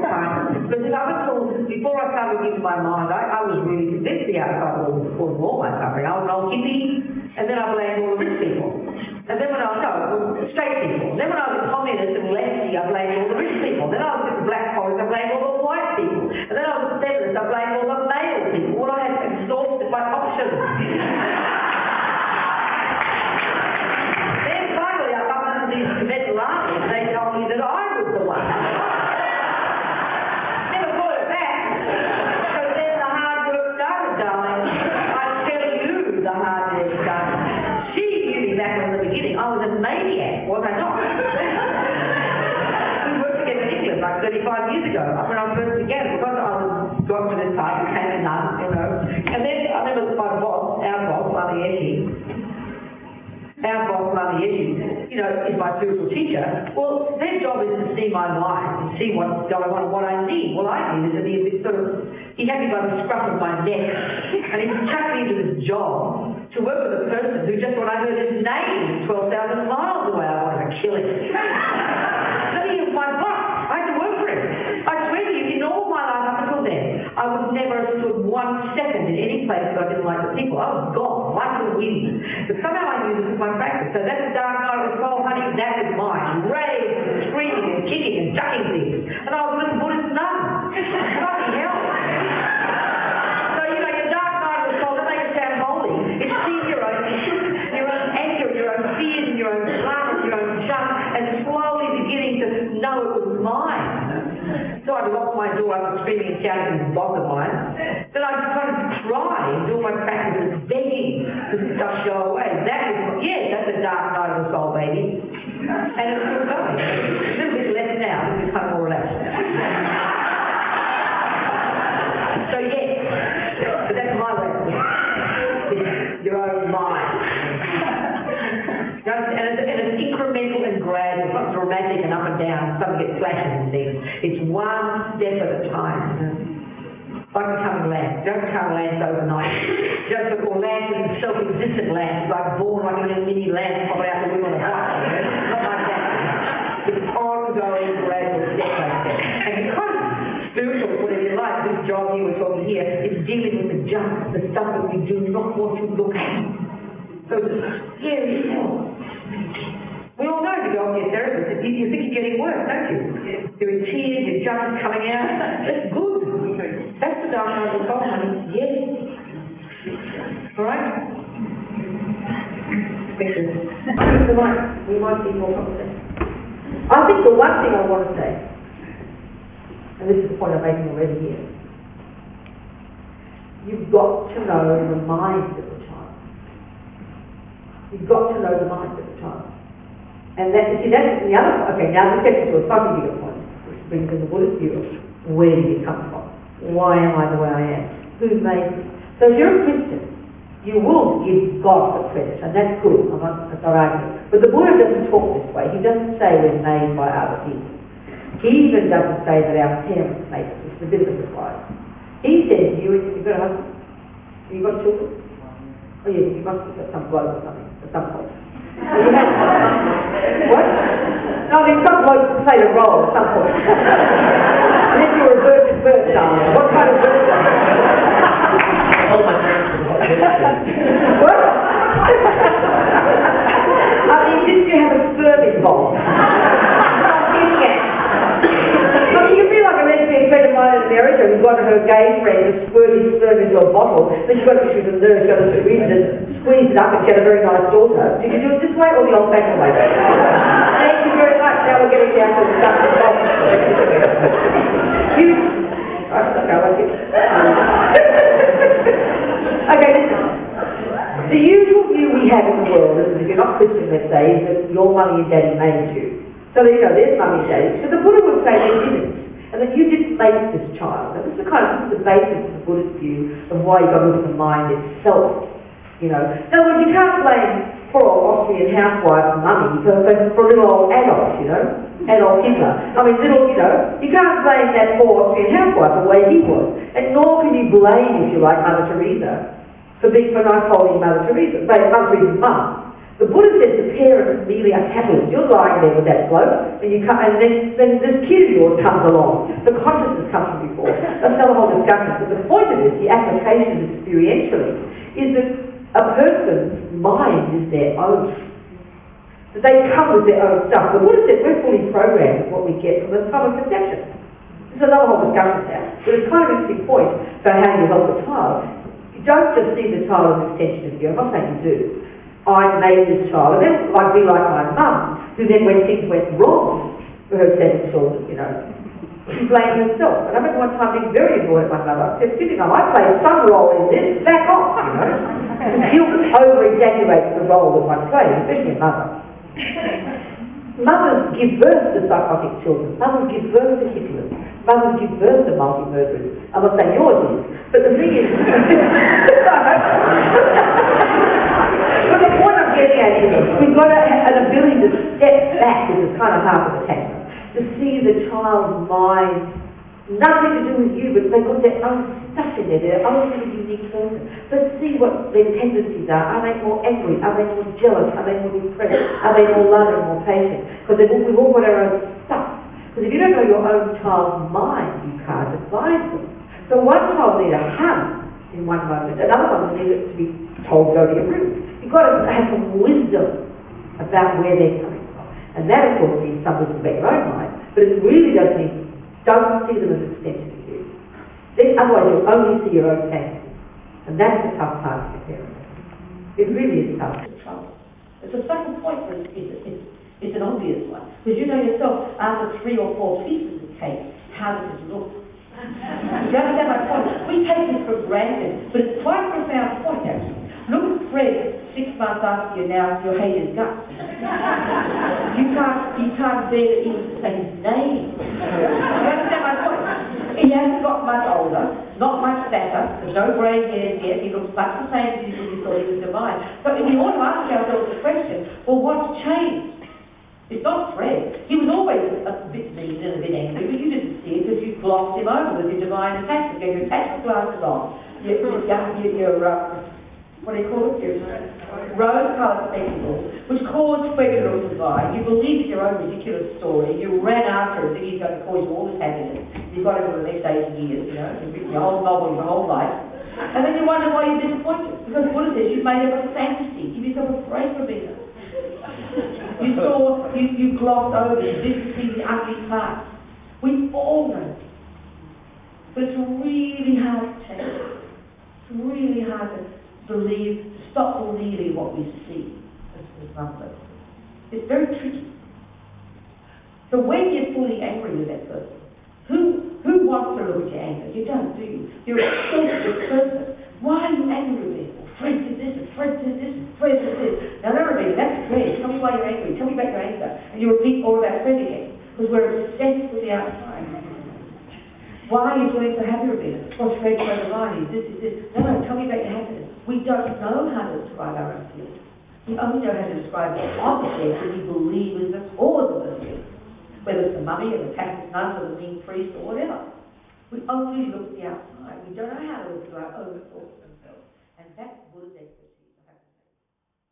Right? Because up until before I started into my mind, I was really convinced the outside world was causing all my suffering. I was an old hippie, and then I blamed all the rich people. And then when I was straight people. Then when I was a communist and lefty, I blamed all the rich people. Then I was in black college, I blamed all the white people. And then I was a feminist, I blamed all the male people. All I had exhausted my options. Then finally I bumped into these Tibetan Lamas and they told me that I was the one. Never thought of that. So then the hard work started, darling. I tell you, the hard work started. She knew me back in the beginning. I was a maniac, was I not? We worked together in England like 35 years ago, when I first began, because I was got to this time, became a nun, you know. And then I remember my boss, our boss, Lama Yeshe, you know, is my spiritual teacher. Well, their job is to see my mind, to see what's going on and what I need. Well, I needed to be a bit sort of, he had me by the scruff of my neck, and he chucked me into this job to work with a person who just, when I heard his name, 12,000 miles away, I wanted to kill him. So he was my boss. I had to work for him. I swear to you, in all my life up until then, I would never have stood 1 second in any place that I didn't like the people. I was gone, like the wind. But somehow I knew this was my practice. So that's the dark night of the soul, honey, that was mine. Raving and screaming and kicking and ducking things. And I was a little Buddhist nun. Bloody hell. So, you know, your dark night of the soul, don't make it sound holy. It's seeing your own anger, your own fears, and your own dramas, your own junk, and slowly beginning to know it was mine. So I'd lock my door, I was screaming and shouting at this boss of mine. Then I'd kind of try and do my practice of begging for this stuff to go away. That was, yeah, that's a dark night of the soul, baby. And it's still going. A little bit less now, a little bit kind of more relaxed. So yes, but that's my way of it. Your own mind. And it's incremental and gradual. It's not dramatic and up and down. Something gets flashes and things. It's one step at a time. Like becoming land. Don't become land overnight. Just before land is a self-existent land. It's like born like a little mini land popping out the window of the house. Not like that. It's ongoing, gradual, step by step. And because spiritual, whatever you like, this job you were talking here, it's dealing with the junk, the stuff that we do not want to look at. So it's scary hell. We all know if you go and see a therapist, you think you're getting worse, don't you? You're in tears, your junk is coming out. That's good. That's the dark night of the soul, honey. Yes. Alright? We might see more from this. I think the one thing I want to say, and this is the point I'm making already here, you've got to know the mind of the child. You've got to know the mind of the child. And that, you see, that's the other, okay, now this gets into a slightly bigger point, which brings in the Buddhist view of where do you come from? Why am I the way I am? Who made me? So if you're a Christian, you will give God the credit, and that's good, I'm not arguing. But the Buddha doesn't talk this way. He doesn't say we're made by other people. He even doesn't say that our parents made us, which is a bit of a surprise. He says, you've got a husband? Have you got children? Oh yeah, you must have got some bloke or something, at some point. What? No, I mean, some bloke played a role at some point. And then you were a virgin birth, darling. What kind of birth? All my parents were What? I mean, didn't you have a sperm involved? Look, you can be like a lesbian friend of mine in America who got her gay friend to squirt his sperm into a bottle, then she got a picture of the nurse, got to squeeze it up, and she had a very nice daughter. Did you do it this way or the old-fashioned way? Thank you very much. Now we're getting down to the stuff that's wrong. Okay, listen. The usual view we have in the world, if you're not Christian, let's say, is that your mummy and daddy made you. So there you go, there's mummy and daddy. So the Buddha would say they didn't, and that you didn't make this child. And this is the basis of the Buddhist view of why you've got to look at the mind itself. You know, in other words, you can't blame poor old Austrian housewife and mummy for little old Adolf, you know, Adolf Hitler. I mean, you can't blame that poor Austrian housewife for the way he was, and nor can you blame, if you like, Mother Teresa for not holding Mother Teresa, Mother Teresa's mum. The Buddha says the parents merely are catalysts. You're lying there with that bloke, and then this kid of yours comes along. The conscious another whole discussion, but the point of this, the application experientially, is that a person's mind is their own. That they come with their own stuff. But what is it? We're fully programmed with what we get from the time of conception. There's another whole discussion there. But it's kind of an interesting point about how you help a child. You don't just see the child as an extension of you. I'm not saying you do. I made this child, and then I'd be like my mum, who then when things went wrong for her 7 children, she blamed herself. And I remember one time being very annoyed at my mother. I said, I played some role in this, back off, Guilt over-exaggerates the role that one plays, especially a mother. Mothers give birth to psychotic children. Mothers give birth to Hitlers. Mothers give birth to multi-murderers. I'm not saying yours is, but the thing is... but the point I'm getting at is we've got an ability to step back, which is kind of half of attachment, to see the child's mind, nothing to do with you, but they've got their own stuff in there, their own sort of unique person. Let's see what their tendencies are. Are they more angry? Are they more jealous? Are they more depressed? Are they more loving, more patient? Because we've all got our own stuff. Because if you don't know your own child's mind, you can't advise them. So one child will need a hug in one moment, another one will need it to be told go to your room. You've got to have some wisdom about where they're coming from. And that, of course, means some wisdom about your own mind, but it really does mean don't see them as an extension of you. Then otherwise you'll only see your own fantasy. And that's the tough part of your parents. It really is tough. It's a subtle point, but it's an obvious one. Because you know yourself, after 3 or 4 pieces of cake, how does it look? You understand my point? We take this for granted, but it's quite a profound point actually. Look at Fred 6 months after you now, you'll hate his guts. You can't bear to even say his name. You understand my point? He hasn't got much older, not much fatter, there's no grey hairs yet, he looks much the same as he did before he was divine. So we ought to ask ourselves the question, well, what's changed? It's not Fred. He was always a bit mean and a bit angry, but you didn't see it because you glossed him over with your divine attachment. You had your attachment glasses on, your what do you call it? Your rose-coloured spectacles, which caused Fred to look divine. You believed your own ridiculous story. You ran after it, thinking he's going to cause you all this happiness. You got it for the next 80 years, You've written your whole novel, your whole life. And then you wonder why you're disappointed. Because what it is, you've made up a fantasy. Give yourself a break from it. You glossed over, you didn't see the ugly parts. We all know. But it's really hard to change. It's really hard to believe, to stop believing what we see as numbers. It's very tricky. So when you're fully angry with that person, who wants to look at your anger? You don't, do you? You're a sensitive person. Why are you angry with me? Fred did this, and Fred did this, and Fred did this. Now remember, that's Fred. Tell me why you're angry. Tell me about your anger. And you repeat all about Fred again. Because we're obsessed with the outside. Why are you feeling so happy, Robina? Well, Fred's so divine. He's this. No, tell me about your happiness. We don't know how to describe our own feelings. We only know how to describe the object that we believe is the cause of the feeling. Whether it's the mummy or the Catholic nun or the mean priest or whatever. We only look at the outside. We don't know how to look at our own thoughts themselves. And that's Buddha's